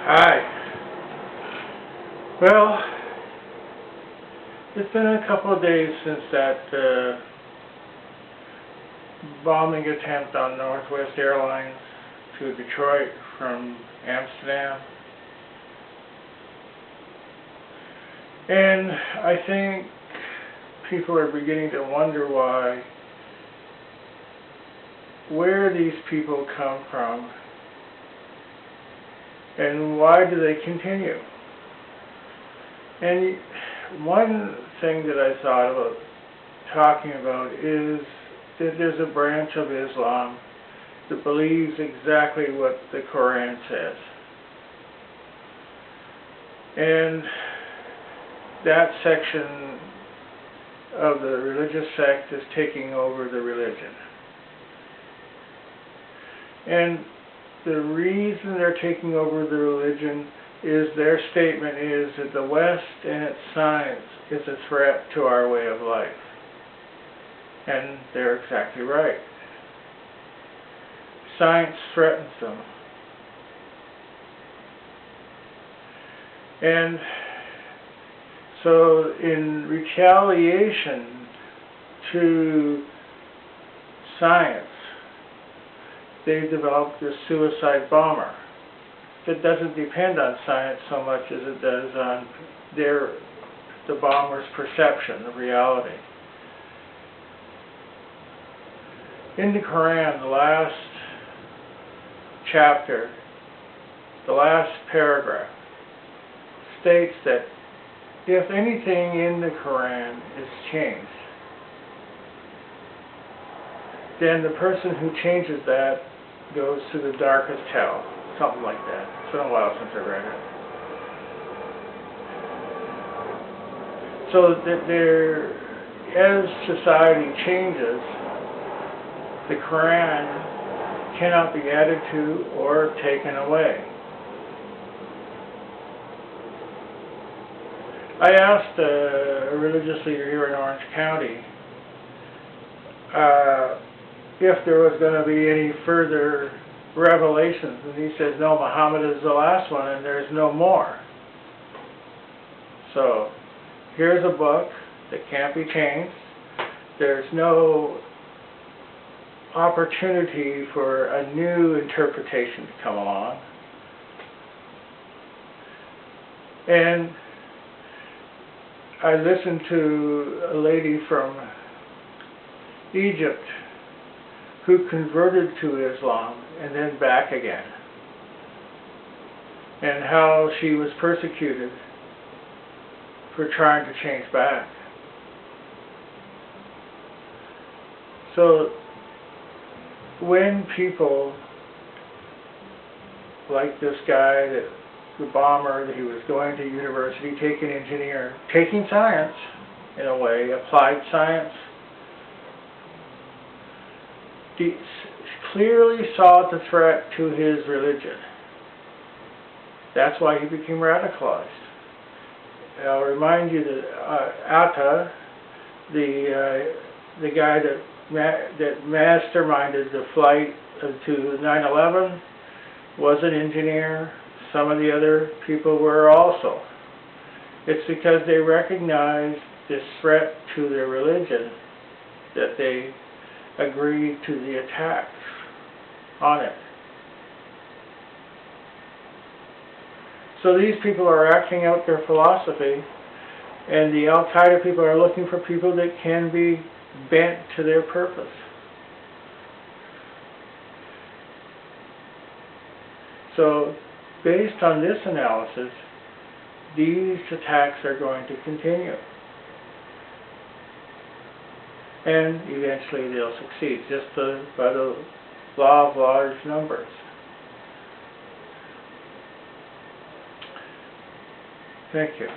Hi. Well, it's been a couple of days since that bombing attempt on Northwest Airlines to Detroit from Amsterdam. And I think people are beginning to wonder where these people come from and why do they continue. And one thing that I thought about talking about is that there's a branch of Islam that believes exactly what the Quran says. And that section of the religious sect is taking over the religion. And the reason they're taking over the religion is their statement is that the West and its science is a threat to our way of life. And they're exactly right. Science threatens them. And so in retaliation to science, they developed this suicide bomber that doesn't depend on science so much as it does on the bomber's perception of reality. In the Quran, the last chapter, the last paragraph, states that if anything in the Quran is changed, then the person who changes that goes to the darkest hell, something like that. It's been a while since I read it. So that as society changes, the Quran cannot be added to or taken away. I asked a religious leader here in Orange County if there was going to be any further revelations, and he says, no, Muhammad is the last one and there's no more. So here's a book that can't be changed. There's no opportunity for a new interpretation to come along. And I listened to a lady from Egypt who converted to Islam and then back again, and how she was persecuted for trying to change back. So when people like this guy, the bomber, that he was going to university, taking science in a way, applied science, he clearly saw the threat to his religion. That's why he became radicalized. I'll remind you that Atta, the guy that masterminded the flight to 9/11, was an engineer. Some of the other people were also. It's because they recognized this threat to their religion that they agreed to the attacks on it. So these people are acting out their philosophy, and the Al-Qaeda people are looking for people that can be bent to their purpose. So based on this analysis, these attacks are going to continue. And eventually they'll succeed, just by the law of large numbers. Thank you.